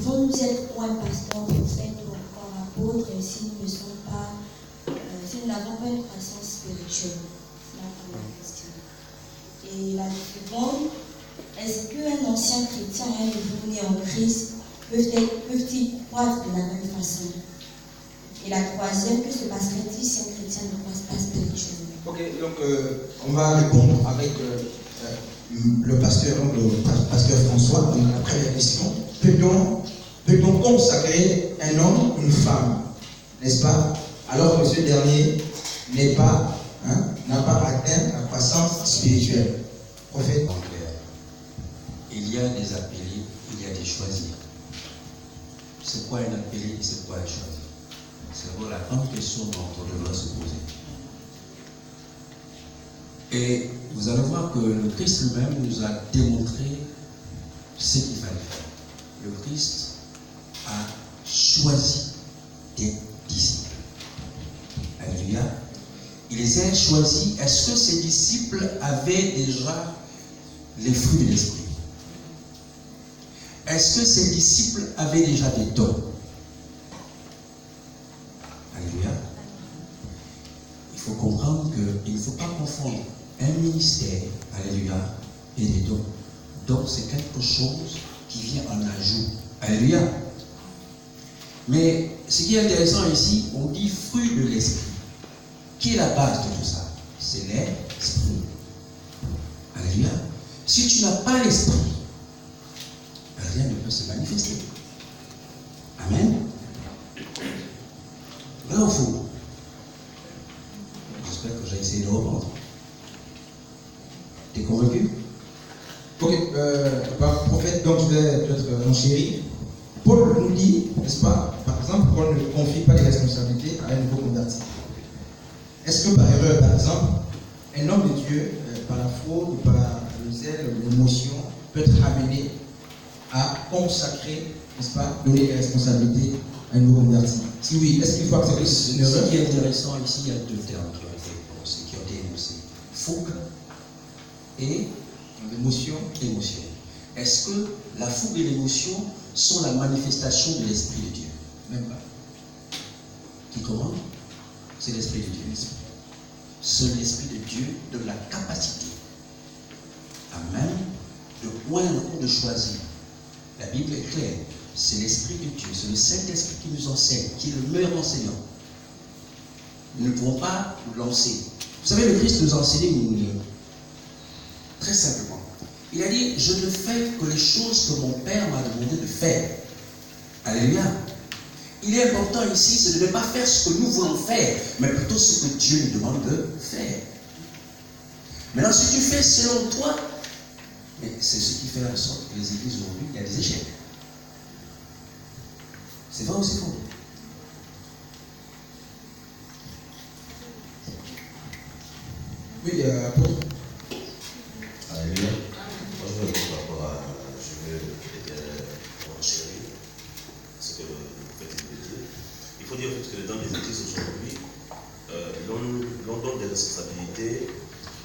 Pouvons-nous être moins pasteurs, prophètes ou encore apôtres si nous ne sommes pas, si nous n'avons pas une croissance spirituelle? C'est la première question. Et la seconde, est-ce qu'un ancien chrétien et un nouveau né en Christ peuvent-ils croître de la même façon? Et la troisième, que se passerait-il si un chrétien ne croise pas spirituellement? Ok, donc on va répondre avec le pasteur François. Donc, la première question, peut-on consacrer un homme, une femme, n'est-ce pas, alors que ce dernier n'a pas atteint la croissance spirituelle? Prophète. Il y a des appelés, il y a des choisis. C'est quoi un appelé et c'est quoi un choisi? C'est la grande question dont on devrait se poser. Et vous allez voir que le Christ lui-même nous a démontré ce qu'il fallait faire. Le Christ a choisi des disciples. Alléluia. Il les a choisis. Est-ce que ces disciples avaient déjà les fruits de l'esprit? Est-ce que ces disciples avaient déjà des dons? Alléluia. Il faut comprendre qu'il ne faut pas confondre un ministère, alléluia, et des dons. Donc c'est quelque chose qui vient en ajout. Alléluia. Mais ce qui est intéressant ici, on dit fruit de l'esprit. Qui est la base de tout ça? C'est l'esprit. Alléluia. Si tu n'as pas l'esprit, rien ne peut se manifester. Amen. Vrai ou faux? J'espère que j'ai essayé de répondre. T'es convaincu? Ok, prophète, donc je vais peut-être enchérir. Paul nous dit, n'est-ce pas, par exemple, qu'on ne confie pas les responsabilités à un nouveau converti. Est-ce que par erreur, par exemple, un homme de Dieu, par la faute, par le zèle, l'émotion, peut être amené à consacrer, n'est-ce pas, donner les responsabilités à un nouveau converti? Si oui, est-ce qu'il faut accepter une erreur? Ce qui est intéressant ici, il y a deux termes qui ont été prononcés, qui ont été énoncés. Fougue et l'émotion. Émotion. Est-ce que la fougue et l'émotion sont la manifestation de l'Esprit de Dieu? Même pas. Qui commande? C'est l'Esprit de Dieu. Seul l'Esprit de Dieu donne la capacité à même de poindre ou de choisir. La Bible est claire. C'est l'Esprit de Dieu, c'est le Saint-Esprit qui nous enseigne, qui est le meilleur enseignant. Nous ne pouvons pas nous lancer. Vous savez, le Christ nous a enseigné très simplement. Il a dit, je ne fais que les choses que mon Père m'a demandé de faire. Alléluia. Il est important ici, c'est de ne pas faire ce que nous voulons faire, mais plutôt ce que Dieu nous demande de faire. Maintenant, si tu fais selon toi, mais c'est ce qui fait en sorte que les églises aujourd'hui, il y a des échecs. C'est vrai ou c'est faux? Oui, apôtre. Alléluia. Moi, je vais par rapport à. Je vais peut-être enchérir ce que vous faites dire. Il faut dire en fait que dans les églises aujourd'hui, l'on donne des responsabilités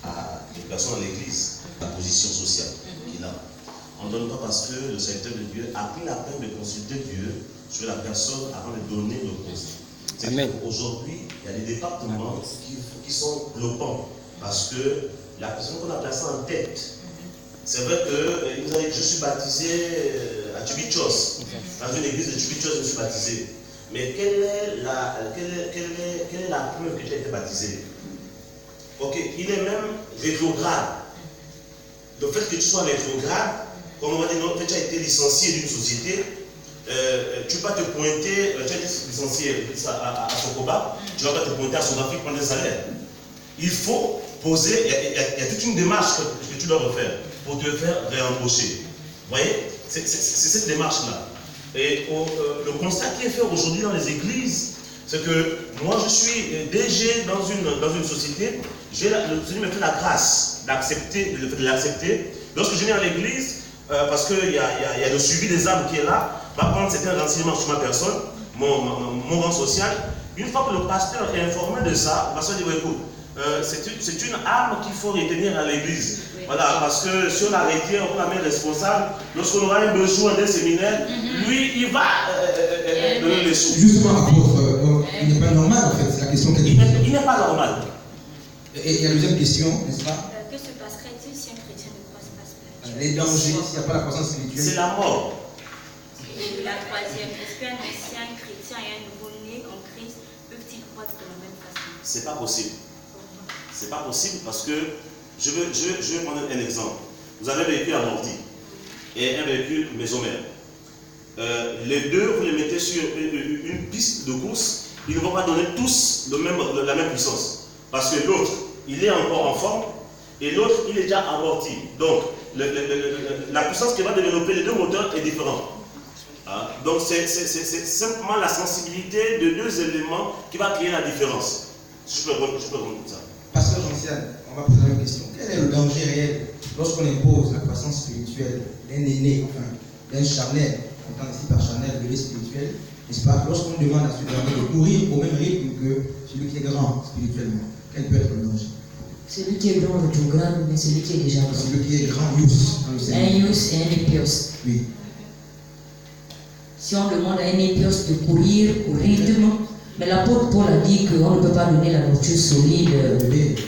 à des personnes dans l'église, la position sociale qu'il a. On ne donne pas parce que le serviteur de Dieu a pris la peine de consulter Dieu sur la personne avant de donner le poste. Aujourd'hui, il y a des départements qui sont bloquants parce que la personne qu'on a placée en tête, c'est vrai que vous avez dit, je suis baptisé à Tubichos, dans une église de Tubichos, je suis baptisé. Mais quelle est la preuve que tu as été baptisé? Ok, il est même rétrograde. Le fait que tu sois rétrograde, comme on va dire, non, tu as été licencié d'une société, tu ne vas pas te pointer, tu as été licencié à Sokoba, tu ne vas pas te pointer à Sud-Afrique prendre un salaire. Il faut poser, il y a toute une démarche que tu dois refaire pour te faire réembaucher. Vous voyez, c'est cette démarche-là. Et le constat qui est fait aujourd'hui dans les églises, c'est que moi je suis DG dans une société, le Seigneur me fait la grâce d'accepter, de l'accepter. Lorsque je viens à l'église, parce qu'il y a le suivi des âmes qui est là, va prendre certains renseignements sur ma personne, mon rang social. Une fois que le pasteur est informé de ça, le pasteur dit, écoute, c'est une âme qu'il faut retenir à l'église. Voilà, parce que si on a arrêté, on a mis responsable, lorsqu'on aura un besoin d'un séminaire, lui, il va donner les sous. Justement, apôtre, il n'est pas normal en fait, c'est la question qu'elle Il n'est pas normal. Et la deuxième question, n'est-ce pas? Que se passerait-il si un chrétien ne croise pas spirituellement? Les dangers, s'il n'y a pas la croissance spirituelle. C'est la mort. Et la troisième, est-ce qu'un ancien chrétien et un nouveau-né en Christ peuvent-ils croître de la même façon? C'est pas possible. C'est pas possible parce que je vais prendre un exemple. Vous avez un véhicule amorti et un véhicule maison mère. Les deux, vous les mettez sur une piste de course, ils ne vont pas donner tous la même puissance. Parce que l'autre, il est encore en forme et l'autre, il est déjà amorti. Donc, la puissance qui va développer les deux moteurs est différente. Hein? Donc, c'est simplement la sensibilité de deux éléments qui va créer la différence. Je peux répondre ça. Pasteur Jean-Siane, on va poser la même question. Quel est le danger réel lorsqu'on impose la croissance spirituelle d'un aîné, enfin, d'un charnel, on entend ici par charnel, bébé spirituel, n'est-ce pas? Lorsqu'on demande à ce dernier de courir au même rythme que celui qui est grand spirituellement, quel peut être le danger? Celui qui est grand est tout grand, mais celui qui est déjà grand. Celui qui est grand, Yus, dans le Seigneur. Un Yus et un Épios. Oui. Si on demande à un Épios de courir au rythme, mais l'apôtre Paul a dit qu'on ne peut pas donner la nourriture solide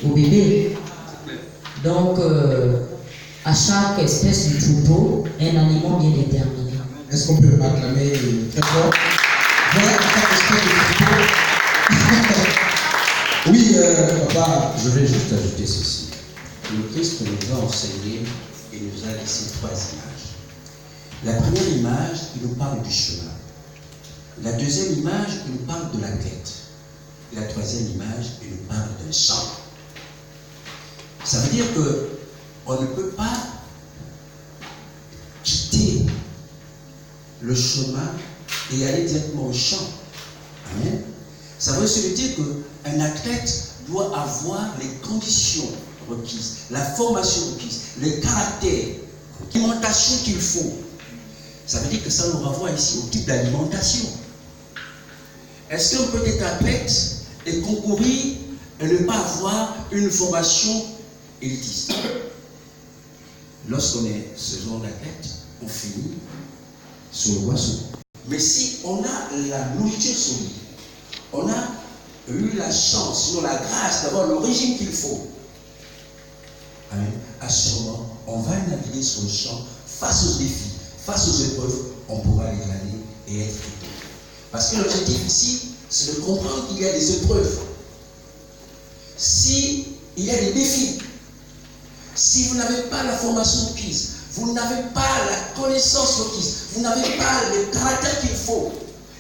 au bébé. Donc, à chaque espèce de troupeau, un aliment bien déterminé. Est-ce qu'on peut acclamer très fort? Voilà, à chaque espèce de troupeau. Oui, papa. Je vais juste ajouter ceci. Le Christ nous a enseigné et nous a laissé 3 images. La première image, il nous parle du chemin. La deuxième image, il nous parle de la quête. Et la troisième image, il nous parle d'un champ. Ça veut dire qu'on ne peut pas quitter le chemin et aller directement au champ. Amen. Ça veut aussi dire qu'un athlète doit avoir les conditions requises, la formation requise, le caractère, l'alimentation qu'il faut. Ça veut dire que ça nous renvoie ici au type d'alimentation. Est-ce qu'on peut être athlète et concourir et ne pas avoir une formation élitiste? Lorsqu'on est ce genre d'athlète, on finit sur le boisseau. Mais si on a la nourriture solide, on a eu la chance, sinon la grâce d'avoir le régime qu'il faut, amen, à ce moment, on va naviguer sur le champ face aux défis, face aux épreuves, on pourra les glaner et être étonné. Parce que l'objectif ici, c'est de comprendre qu'il y a des épreuves. S'il y a des défis, si vous n'avez pas la formation requise, vous n'avez pas la connaissance requise, vous n'avez pas le caractère qu'il faut,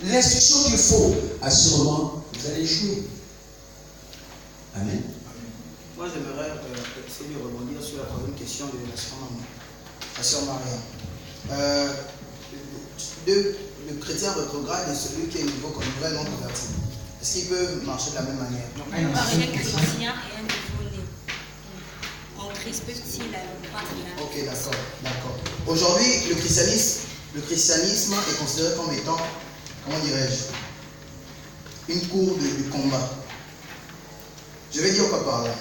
l'instruction qu'il faut, à ce moment, vous allez échouer. Amen. Moi, j'aimerais essayer de rebondir sur la troisième question de la sœur Maria. Le chrétien rétrograde et celui qui est nouveau comme nouvellement converti. Est-ce qu'ils peuvent marcher de la même manière? Un ancien et un nouveau-né en Christ peuvent-ils croître de la même façon? Ok, d'accord. Aujourd'hui, le christianisme est considéré comme étant, comment dirais-je, une cour de combat. Je vais dire quoi par là.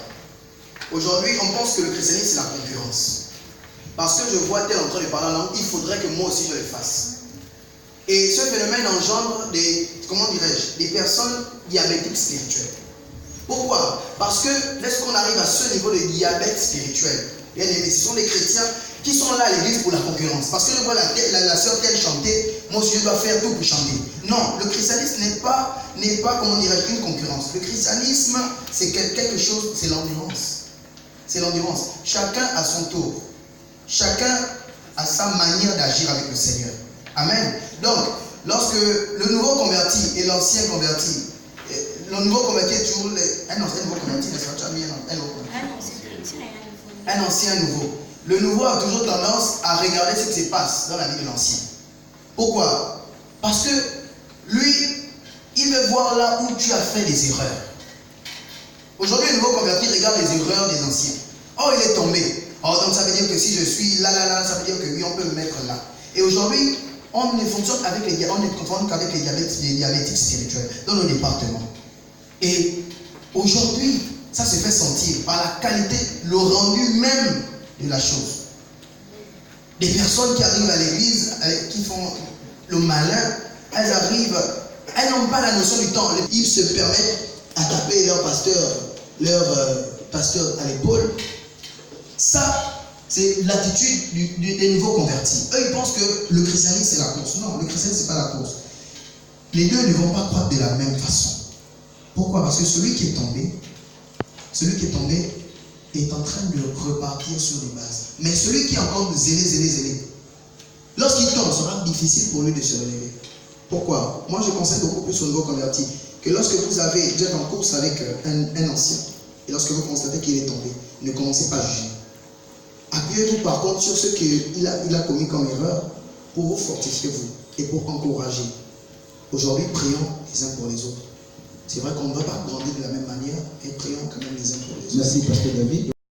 Aujourd'hui, on pense que le christianisme, c'est la concurrence. Parce que je vois tel en train de parler en langue, il faudrait que moi aussi je le fasse. Et ce phénomène engendre des personnes diabétiques spirituelles. Pourquoi? Parce que lorsqu'on arrive à ce niveau de diabète spirituel, bien aimé, ce sont des chrétiens qui sont là à l'église pour la concurrence. Parce que je vois la sœur telle chanter, moi aussi je dois faire tout pour chanter. Non, le christianisme n'est pas comment dirais-je, une concurrence. Le christianisme, c'est quelque chose, c'est l'endurance. C'est l'endurance. Chacun à son tour. Chacun a sa manière d'agir avec le Seigneur. Amen. Donc, lorsque le nouveau converti et l'ancien converti, le nouveau converti est toujours un ancien nouveau converti, n'est-ce pas? Tu as mis un ancien nouveau. Le nouveau a toujours tendance à regarder ce qui se passe dans la vie de l'ancien. Pourquoi? Parce que lui, il veut voir là où tu as fait des erreurs. Aujourd'hui, le nouveau converti regarde les erreurs des anciens. Oh, il est tombé. Oh, donc ça veut dire que si je suis là, ça veut dire que oui, on peut me mettre là. Et aujourd'hui, on ne fonctionne qu'avec les diabétiques spirituels dans nos départements. Et aujourd'hui, ça se fait sentir par la qualité, le rendu même de la chose. Des personnes qui arrivent à l'église, qui font le malin, elles arrivent, elles n'ont pas la notion du temps. Ils se permettent à taper leur pasteur à l'épaule. Ça, c'est l'attitude des nouveaux convertis. Eux, ils pensent que le christianisme, c'est la course. Non, le christianisme, ce n'est pas la course. Les deux ne vont pas croître de la même façon. Pourquoi? Parce que celui qui est tombé est en train de repartir sur les bases. Mais celui qui est encore zélé, lorsqu'il tombe, ce sera difficile pour lui de se relever. Pourquoi? Moi, je conseille beaucoup plus aux nouveaux convertis que lorsque vous êtes en course avec un ancien, et lorsque vous constatez qu'il est tombé, ne commencez pas à juger. Appuyez-vous par contre sur ce qu'il a commis comme erreur pour vous fortifier vous et pour encourager. Aujourd'hui, prions les uns pour les autres. C'est vrai qu'on ne va pas grandir de la même manière, mais prions quand même les uns pour les autres. Merci, Pasteur David.